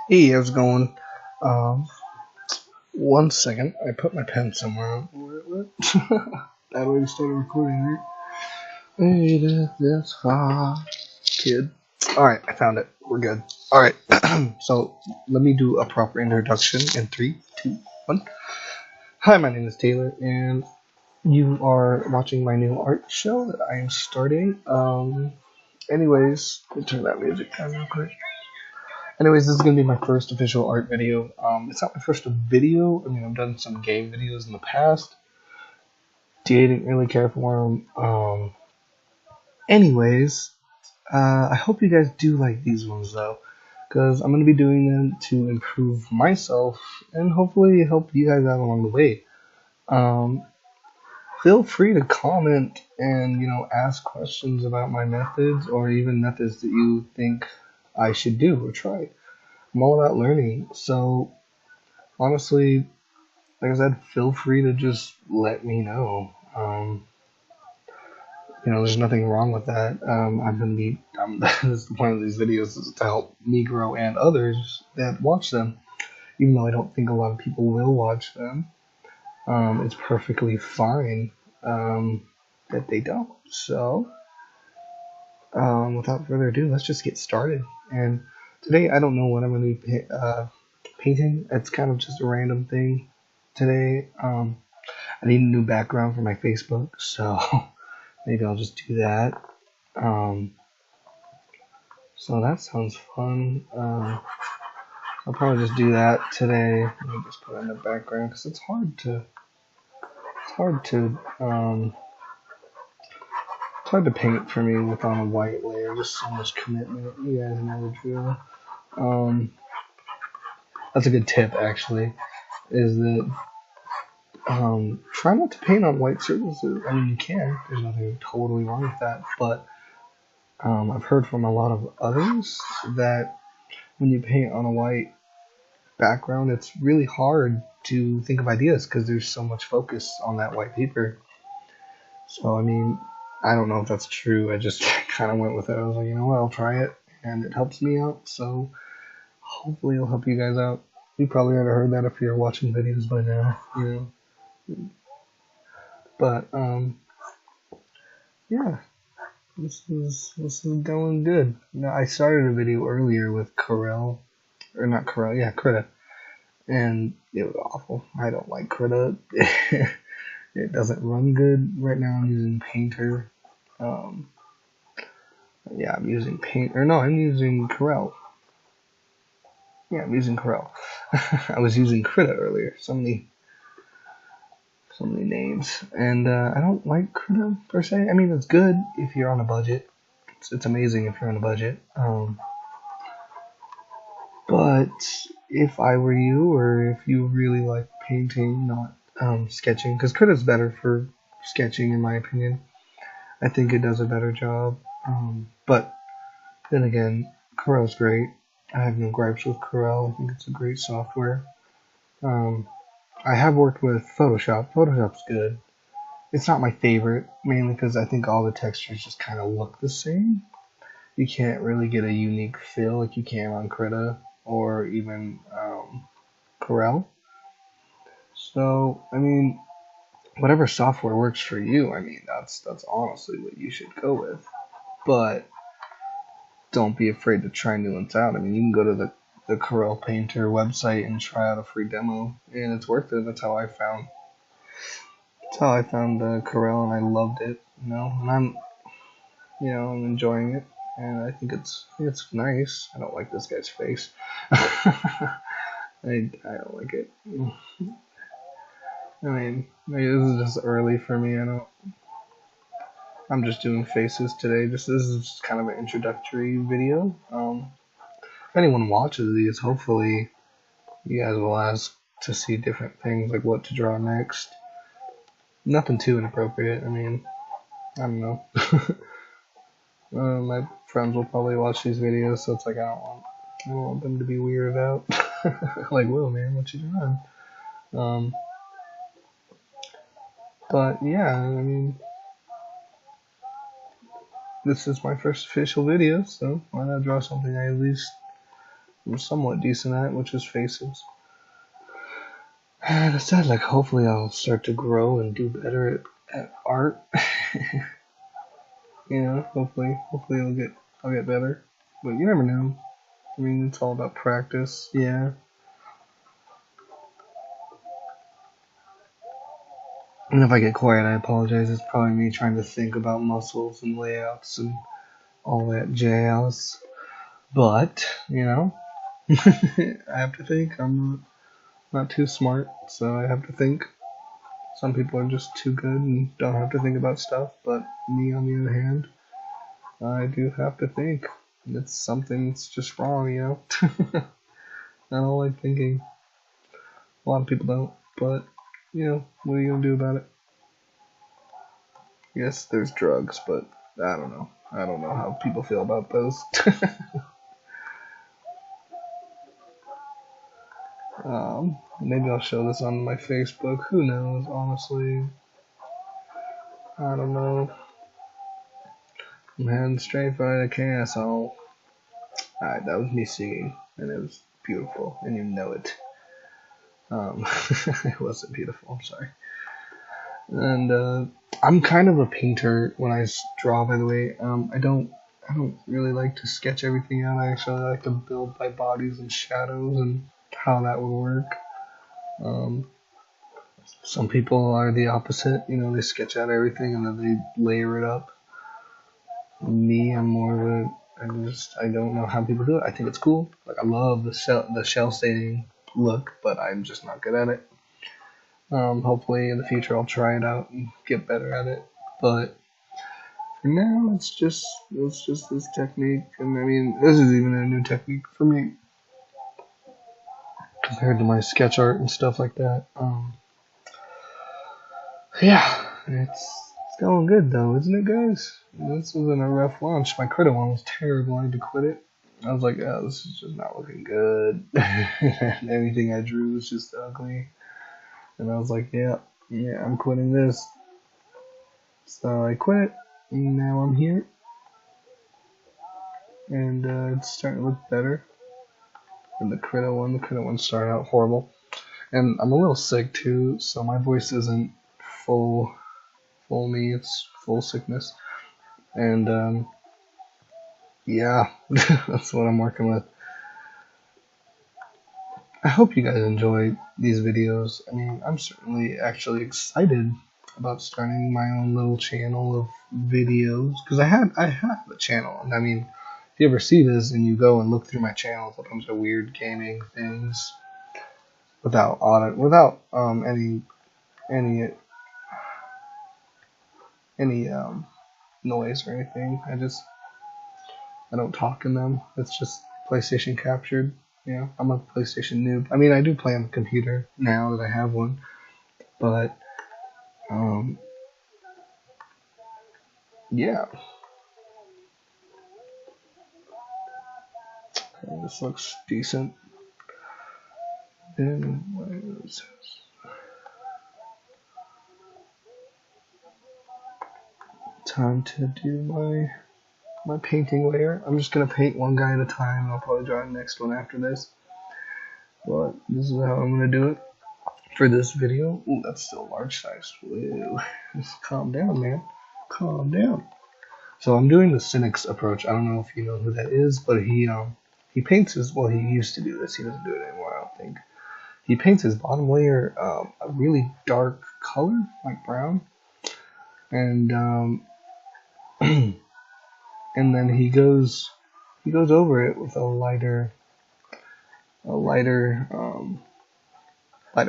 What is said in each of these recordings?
Hey, how's it going? Um, 1 second. I put my pen somewhere. What? That way we started recording, right? Hey, this hot kid. Alright, I found it. We're good. Alright, so let me do a proper introduction in 3, 2, 1. Hi, my name is Taylor, and you are watching my new art show that I am starting. Anyways, let me turn that music down real quick. Anyways, this is gonna be my first official art video. It's not my first video. I mean, I've done some game videos in the past. DA didn't really care for them. Anyways, I hope you guys do like these ones though, because I'm gonna be doing them to improve myself and hopefully help you guys out along the way. Um, Feel free to comment and ask questions about my methods or even methods that you think I should do or try. I'm all about learning, so honestly, like I said, feel free to just let me know. There's nothing wrong with that. This is one of these videos is to help me grow and others that watch them. Even though I don't think a lot of people will watch them, it's perfectly fine that they don't. So, without further ado, let's just get started. And today, I don't know what I'm going to be painting. It's kind of just a random thing today. I need a new background for my Facebook, so maybe I'll just do that. So that sounds fun. I'll probably just do that today. Let me just put it in the background because it's hard to paint for me with on a white layer. Just so much commitment. You guys know the drill. That's a good tip actually. Is that try not to paint on white surfaces. I mean, you can. There's nothing totally wrong with that, but I've heard from a lot of others that when you paint on a white background, it's really hard to think of ideas because there's so much focus on that white paper. So, I mean, I don't know if that's true. I just kind of went with it. I was like, you know what, I'll try it, and it helps me out. So, hopefully, it'll help you guys out. You probably already heard that if you're watching videos by now, But, yeah. This is going good. Now, I started a video earlier with Corel, or not Corel, yeah, Krita, and it was awful. I don't like Krita. It doesn't run good. Right now I'm using Painter. Um, yeah, I'm using I'm using Corel. Yeah, I'm using Corel. I was using Krita earlier. So many names, and I don't like Krita per se. I mean, it's good if you're on a budget. It's amazing if you're on a budget. But if I were you, or if you really like painting, not sketching, because Krita's better for sketching, in my opinion. I think it does a better job. But then again, Corel's great. I have no gripes with Corel. I think it's a great software. I have worked with Photoshop. Photoshop's good. It's not my favorite, mainly because I think all the textures just kind of look the same. You can't really get a unique feel like you can on Krita or even Corel. So, I mean, whatever software works for you, I mean, that's honestly what you should go with. But don't be afraid to try new ones out. I mean, you can go to the Corel Painter website and try out a free demo, and it's worth it. That's how I found Corel, and I loved it. And I'm enjoying it, and I think it's nice. I don't like this guy's face. I don't like it. I mean, maybe this is just early for me. I'm just doing faces today. This is just kind of an introductory video. If anyone watches these, hopefully you guys will ask to see different things, like what to draw next. Nothing too inappropriate. I mean, I don't know. My friends will probably watch these videos, so it's like I don't want them to be weirded out. Like, whoa, man, what you doing? But yeah, I mean, this is my first official video, so why not draw something I at least I'm somewhat decent at, which is faces. And instead, like, hopefully I'll start to grow and do better at art. You know, hopefully I'll get better. But you never know. I mean, it's all about practice. Yeah. And if I get quiet, I apologize. It's probably me trying to think about muscles and layouts and all that jazz. But, you know, I have to think. I'm not too smart, so I have to think. Some people are just too good and don't have to think about stuff, but me, on the other hand, I do have to think. It's something that's just wrong, you know? I don't like thinking. A lot of people don't, but, you know, what are you gonna do about it? Yes, there's drugs, but I don't know. I don't know how people feel about those. Maybe I'll show this on my Facebook. Who knows, honestly. I don't know. I'm heading straight for the castle. Alright, that was me singing, and it was beautiful, and you know it. It wasn't beautiful, I'm sorry. And I'm kind of a painter when I draw, by the way. I don't really like to sketch everything out. I actually like to build by bodies and shadows and how that would work. Some people are the opposite, you know, they sketch out everything and then they layer it up. Me, I'm more of a, I don't know how people do it. I think it's cool. Like, I love the shell staining look, but I'm just not good at it. Hopefully in the future I'll try it out and get better at it. But for now, it's just this technique, and I mean, this is even a new technique for me compared to my sketch art and stuff like that. Yeah, it's going good though, isn't it, guys? This wasn't a rough launch. My Critter one was terrible. I had to quit it. I was like, oh, this is just not looking good. Everything I drew was just ugly. And I was like, yeah, I'm quitting this. So I quit, and now I'm here. And it's starting to look better than the Critter one. The Critter one started out horrible. And I'm a little sick too, so my voice isn't full me, it's full sickness. And yeah, that's what I'm working with. I hope you guys enjoy these videos. I mean, I'm certainly actually excited about starting my own little channel of videos, because I have a channel, and I mean, if you ever see this and you go and look through my channel, it's a bunch of weird gaming things without any noise or anything. I don't talk in them. It's just PlayStation captured. You know, I'm a PlayStation noob. I mean, I do play on the computer now that I have one, but yeah. This looks decent. Then what is this? Time to do my painting layer. I'm just gonna paint one guy at a time, and I'll probably draw the next one after this. But this is how I'm gonna do it for this video. Ooh, that's still large size. Whoa. Just calm down, man. Calm down. So I'm doing the Cynics approach. I don't know if you know who that is, but he paints his, well, he used to do this. He doesn't do it anymore, I don't think. He paints his bottom layer a really dark color, like brown, and and then he goes over it with lighter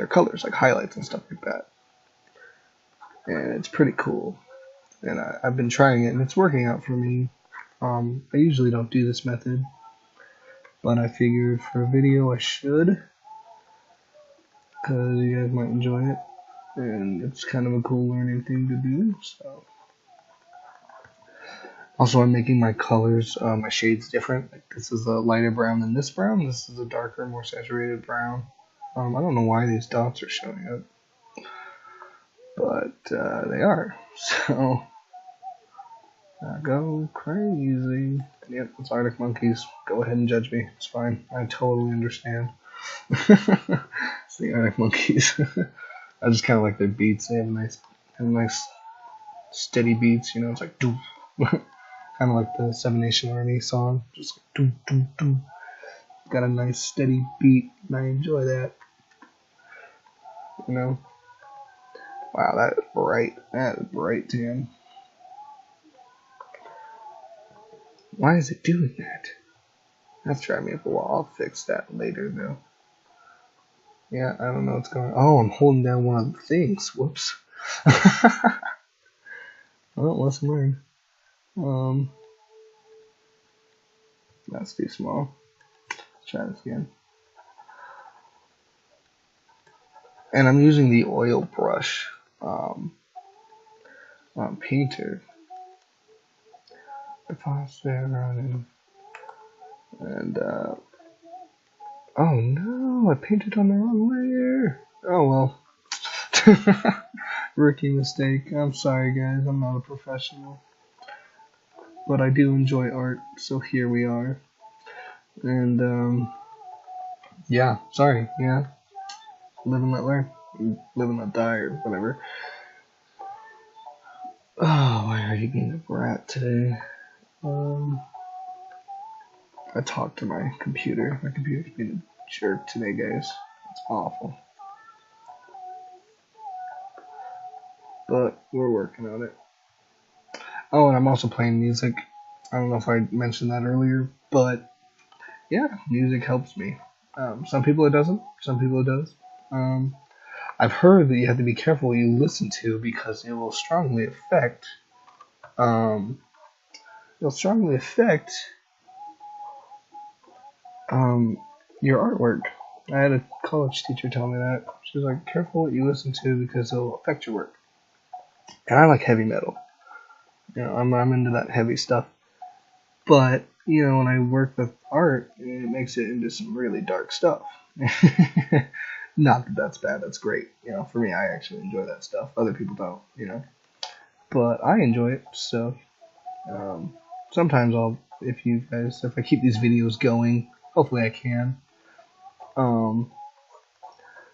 colors, like highlights and stuff like that. And it's pretty cool. And I've been trying it, and it's working out for me. I usually don't do this method, but I figured for a video I should, because you guys might enjoy it, and it's kind of a cool learning thing to do. So, also, I'm making my colors, my shades different. Like, this is a lighter brown than this brown. This is a darker, more saturated brown. I don't know why these dots are showing up, but they are. So I go crazy. Yep, it's Arctic Monkeys. Go ahead and judge me. It's fine. I totally understand. It's the Arctic Monkeys. I just kind of like their beats. They have nice steady beats. You know, it's like doo. Kind of like the Seven Nation Army song. Just like doo doo doo. Got a nice steady beat, and I enjoy that. You know. Wow, that is bright. That is bright, Tim. Why is it doing that? That's driving me up a wall. I'll fix that later, though. Yeah, I don't know what's going on. Oh, I'm holding down one of the things. Whoops. Well, lesson learned. That's too small. Let's try this again. And I'm using the oil brush painter. If I stay around and oh no, I painted on the wrong layer. Oh well. Rookie mistake. I'm sorry, guys. I'm not a professional. But I do enjoy art, so here we are. And, yeah, sorry, yeah. Live and let learn. Live and let die, or whatever. Oh, why are you being a brat today? I talked to my computer. My computer's being a jerk today, guys. It's awful. But we're working on it. Oh, and I'm also playing music. I don't know if I mentioned that earlier, but yeah, music helps me. Some people it doesn't. Some people it does. I've heard that you have to be careful what you listen to because it will strongly affect. It'll strongly affect your artwork. I had a college teacher tell me that. She was like, "Careful what you listen to because it'll affect your work." And I like heavy metal. You know, I'm into that heavy stuff. But you know, when I work with art, it makes it into some really dark stuff. Not that that's bad. That's great. You know, for me, I actually enjoy that stuff. Other people don't. You know, but I enjoy it. So sometimes if I keep these videos going, hopefully I can. Um,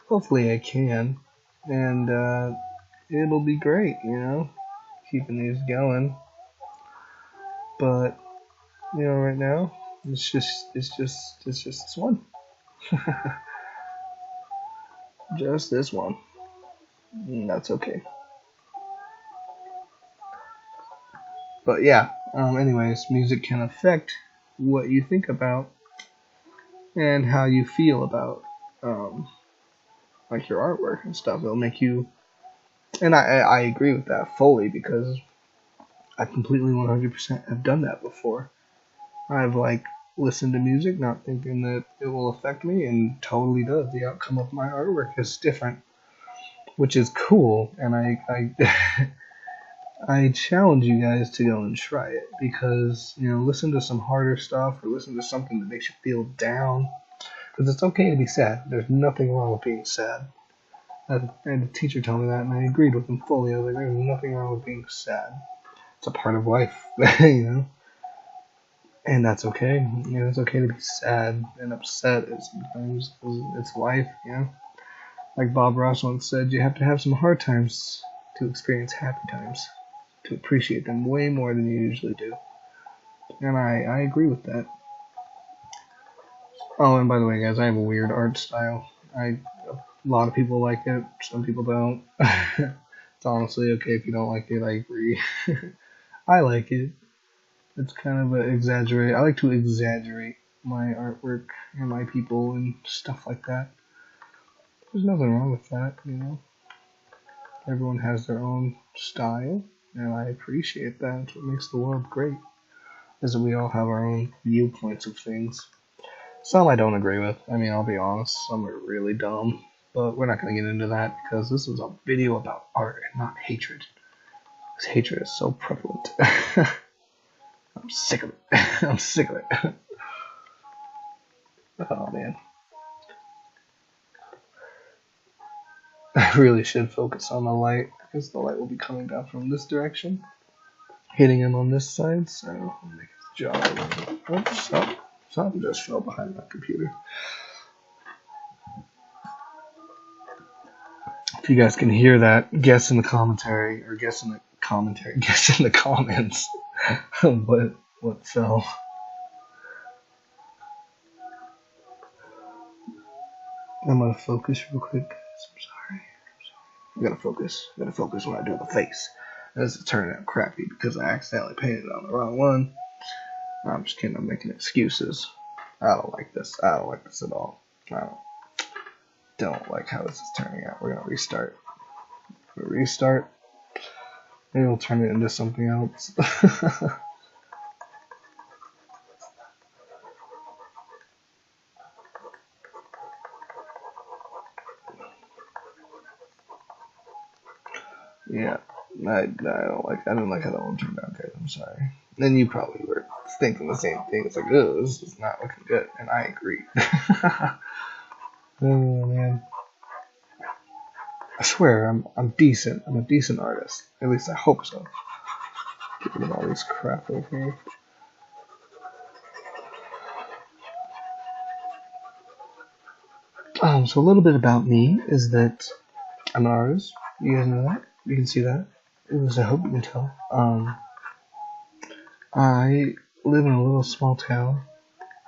hopefully I can, and it'll be great. You know, keeping these going. But you know, right now it's just this one. Just this one. And that's okay. But yeah, anyways, music can affect what you think about and how you feel about like your artwork and stuff. It'll make you, and I agree with that fully because I completely 100% have done that before. I've like listened to music not thinking that it will affect me and totally does. The outcome of my artwork is different, which is cool, and I I challenge you guys to go and try it because, you know, listen to some harder stuff or listen to something that makes you feel down. Because it's okay to be sad. There's nothing wrong with being sad. I had a teacher tell me that, and I agreed with him fully. I was like, there's nothing wrong with being sad. It's a part of life, you know? And that's okay. You know, it's okay to be sad and upset sometimes. It's life, you know? Like Bob Ross once said, you have to have some hard times to experience happy times, to appreciate them way more than you usually do. And I agree with that. Oh, and by the way, guys, I have a weird art style. A lot of people like it, some people don't. It's honestly okay if you don't like it, I agree. I like it. It's kind of I like to exaggerate my artwork and my people and stuff like that. There's nothing wrong with that, you know. Everyone has their own style, and I appreciate that. It's what makes the world great, is that we all have our own viewpoints of things. Some I don't agree with. I mean, I'll be honest, some are really dumb, but we're not going to get into that because this is a video about art and not hatred. Because hatred is so prevalent. I'm sick of it. I'm sick of it. Oh, man. I really should focus on the light because the light will be coming down from this direction. hitting him on this side, so I'll make his jaw. Oops, something just fell behind my computer. If you guys can hear that, guess in the commentary, or guess in the comments what fell. I'm gonna focus real quick, guys. I'm sorry. I gotta focus. I gotta focus when I do the face. This is turning out crappy because I accidentally painted on the wrong one. I'm just kidding. I'm making excuses. I don't like this. I don't like this at all. I don't like how this is turning out. We're gonna restart. Restart. Maybe we'll turn it into something else. Yeah, I didn't like how that one turned out, guys. I'm sorry. And you probably were thinking the same thing. It's like, oh, this is not looking good, and I agree. Oh man, I swear I'm decent. I'm a decent artist. At least I hope so. Get rid of all this crap over here. So a little bit about me is that I'm an artist. You guys know that. You can see that. At least I hope you can tell. I live in a little small town,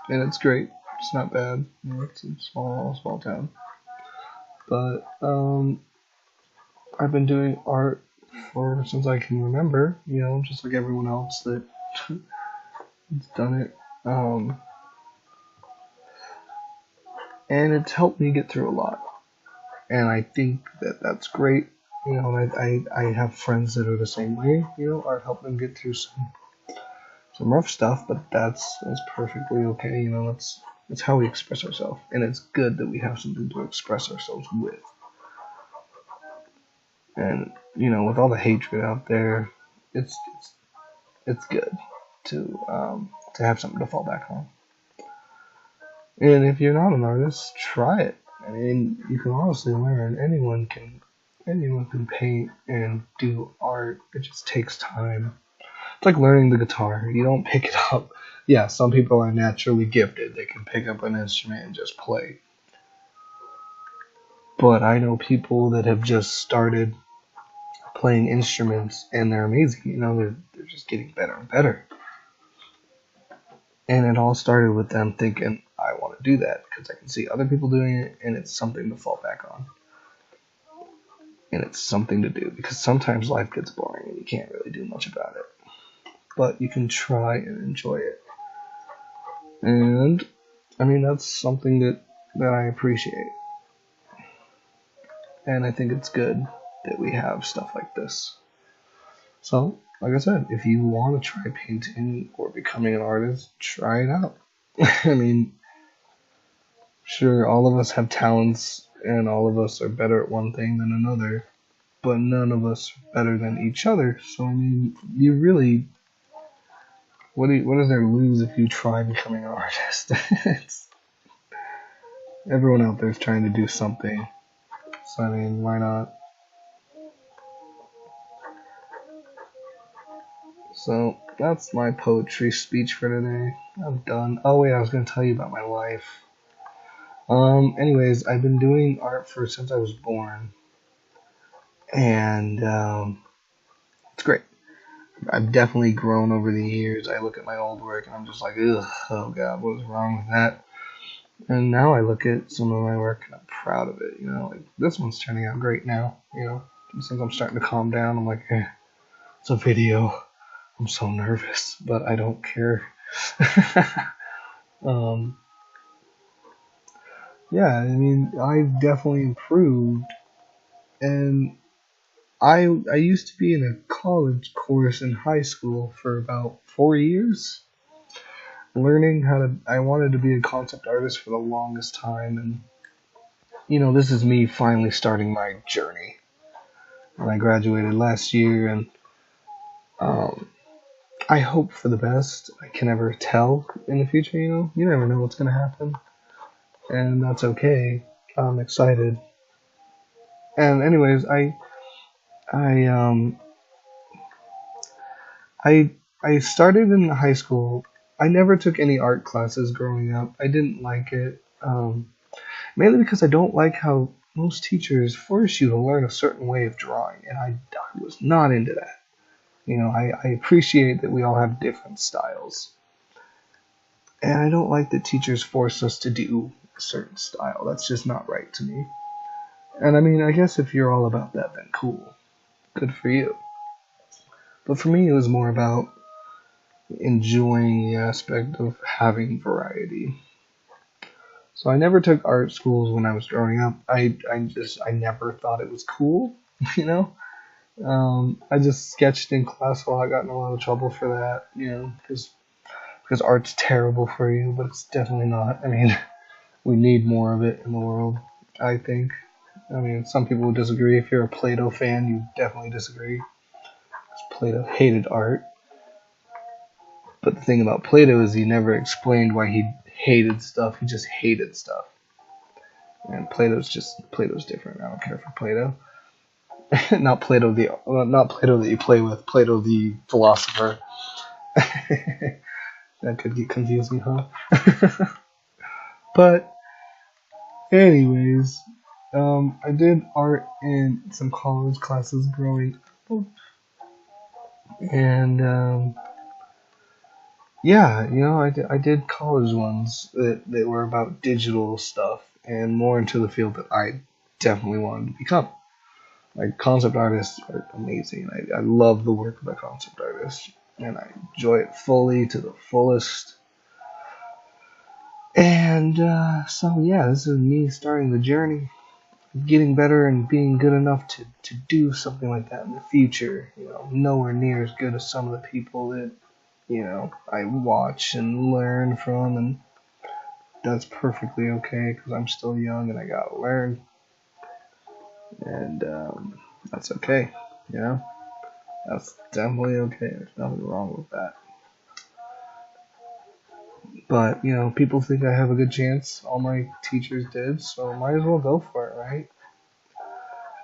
and it's great. It's not bad. It's a small town. But I've been doing art since I can remember. You know, just like everyone else that's done it. And it's helped me get through a lot. And I think that's great. You know, I have friends that are the same way. You know, art helped them get through some rough stuff, but that's perfectly okay. You know, that's how we express ourselves, and it's good that we have something to express ourselves with. And you know, with all the hatred out there, it's good to have something to fall back on. And if you're not an artist, try it. I mean, you can honestly learn. Anyone can paint and do art. It just takes time. It's like learning the guitar. You don't pick it up. Yeah, some people are naturally gifted. They can pick up an instrument and just play. But I know people that have just started playing instruments and they're amazing. You know, they're just getting better and better. And it all started with them thinking, I want to do that because I can see other people doing it and it's something to fall back on. And it's something to do because sometimes life gets boring and you can't really do much about it. But you can try and enjoy it. And I mean, that's something that I appreciate. And I think it's good that we have stuff like this. So, like I said, if you want to try painting or becoming an artist, try it out. I mean, sure, all of us have talents and all of us are better at one thing than another, but none of us are better than each other. So, I mean, you really, what is there to lose if you try becoming an artist? Everyone out there is trying to do something. So, I mean, why not? So, that's my poetry speech for today. I'm done. Oh, wait, I was going to tell you about my life. Anyways, I've been doing art since I was born. And, it's great. I've definitely grown over the years. I look at my old work and I'm just like, ugh, oh god, what was wrong with that? And now I look at some of my work and I'm proud of it. You know, like this one's turning out great now. You know, since I'm starting to calm down, I'm like, it's a video. I'm so nervous, but I don't care. Yeah, I mean, I've definitely improved, and I used to be in a college course in high school for about 4 years, learning how to. I wanted to be a concept artist for the longest time, and you know, this is me finally starting my journey. And I graduated last year, and um, I hope for the best. I can never tell in the future. You know, you never know what's gonna happen, and that's okay. I'm excited. And anyways, I I I started in high school. I never took any art classes growing up. I didn't like it. Mainly because I don't like how most teachers force you to learn a certain way of drawing, and I was not into that. I appreciate that we all have different styles, and I don't like that teachers force us to do a certain style. That's just not right to me. And I mean, I guess if you're all about that, then cool, good for you. But for me, it was more about enjoying the aspect of having variety. So I never took art schools when I was growing up. I never thought it was cool, you know. I just sketched in class while I got in a lot of trouble for that, because art's terrible for you, but it's definitely not. I mean, we need more of it in the world, I think. I mean, some people would disagree. If you're a Plato fan, you definitely disagree. 'Cause Plato hated art. But the thing about Plato is he never explained why he hated stuff. He just hated stuff. And Plato's different. I don't care for Plato. Not Plato that you play with. Plato the philosopher. That could get confusing, huh? But anyways, I did art in some college classes growing up, and yeah, I did college ones that were about digital stuff and more into the field that I definitely wanted to become. Like concept artists are amazing. I love the work of a concept artist, and I enjoy it fully to the fullest. And so yeah, this is me starting the journey, getting better and being good enough to do something like that in the future. Nowhere near as good as some of the people that I watch and learn from, and that's perfectly okay because I'm still young and I gotta learn, and that's okay. You know, that's definitely okay. There's nothing wrong with that. But people think I have a good chance. All my teachers did, so might as well go for it, right?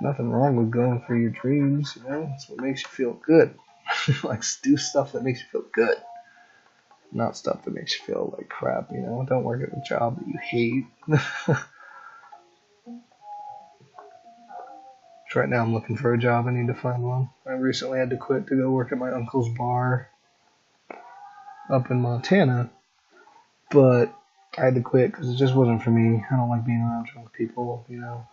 Nothing wrong with going for your dreams. It's what makes you feel good. Like do stuff that makes you feel good, not stuff that makes you feel like crap. Don't work at a job that you hate. Right now, I'm looking for a job. I need to find one. I recently had to quit to go work at my uncle's bar up in Montana, but I had to quit because it just wasn't for me. I don't like being around drunk people.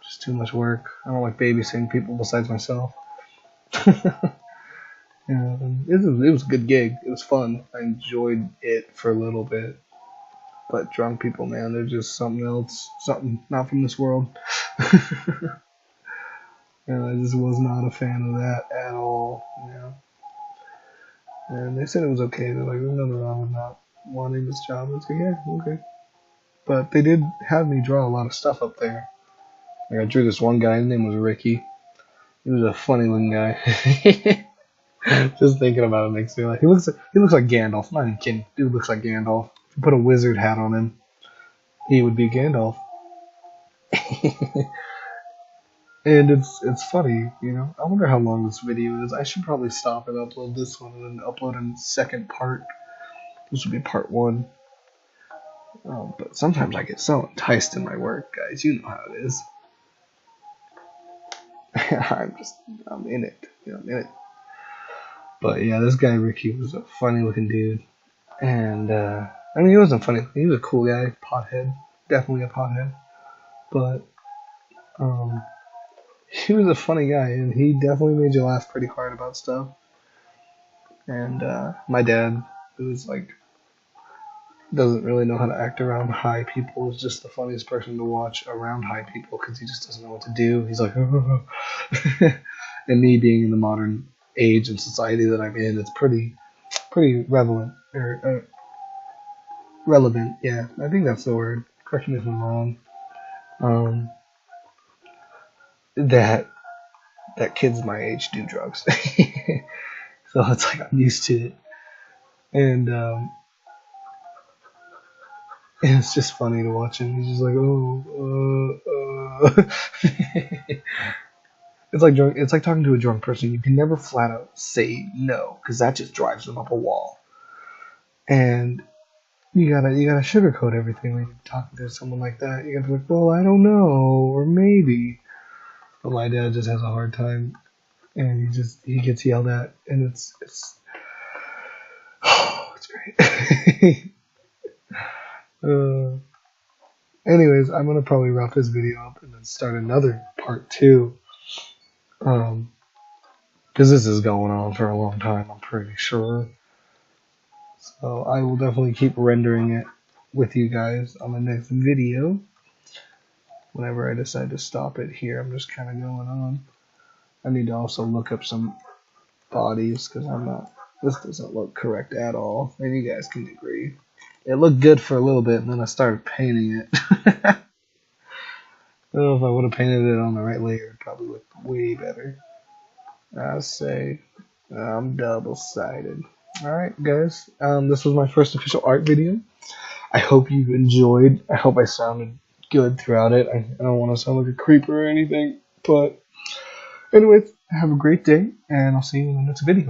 Just too much work. I don't like babysitting people besides myself. It was a good gig. It was fun. I enjoyed it for a little bit. But drunk people, man, they're just something else. Something not from this world. And I just was not a fan of that at all. And they said it was okay. They're like, there's nothing wrong with not wanting this job. I was like, yeah, okay. But they did have me draw a lot of stuff up there. Like I drew this one guy. His name was Ricky. He was a funny looking guy. Just thinking about it makes me like he looks like Gandalf. Not even kidding. Dude looks like Gandalf. If you put a wizard hat on him, he would be Gandalf. And it's funny. I wonder how long this video is. I should probably stop and upload this one and then upload a second part. This would be part one. But sometimes I get so enticed in my work, guys. You know how it is. I'm in it. I'm in it. But yeah, this guy Ricky was a funny looking dude. And I mean, he wasn't funny. He was a cool guy, pothead, definitely a pothead. But he was a funny guy, and he definitely made you laugh pretty hard about stuff. And my dad, who's like doesn't really know how to act around high people, is just the funniest person to watch around high people because he just doesn't know what to do. He's like, and me being in the modern age and society that I'm in, it's pretty relevant or relevant. Yeah, I think that's the word. Correct me if I'm wrong. Um, that kids my age do drugs, so it's like I'm used to it, and it's just funny to watch him. He's just like, oh, it's like talking to a drunk person. You can never flat out say no, because that just drives them up a wall. And you gotta sugarcoat everything when you're talking to someone like that. You gotta be like, well, I don't know, or maybe. But my dad just has a hard time, and he gets yelled at, and it's it's great. uh, Anyways, I'm gonna probably wrap this video up and then start another part 2. Because this is going on for a long time, I'm pretty sure. So I will definitely keep rendering it with you guys on the next video. Whenever I decide to stop it here, I'm just kind of going on. I need to also look up some bodies because this doesn't look correct at all. And you guys can agree. It looked good for a little bit, and then I started painting it. I don't know if I would have painted it on the right layer, it'd probably look way better. I say I'm double-sided. Alright, guys. This was my first official art video. I hope you enjoyed. I hope I sounded good throughout it. I don't want to sound like a creeper or anything. But anyways, have a great day, and I'll see you in the next video.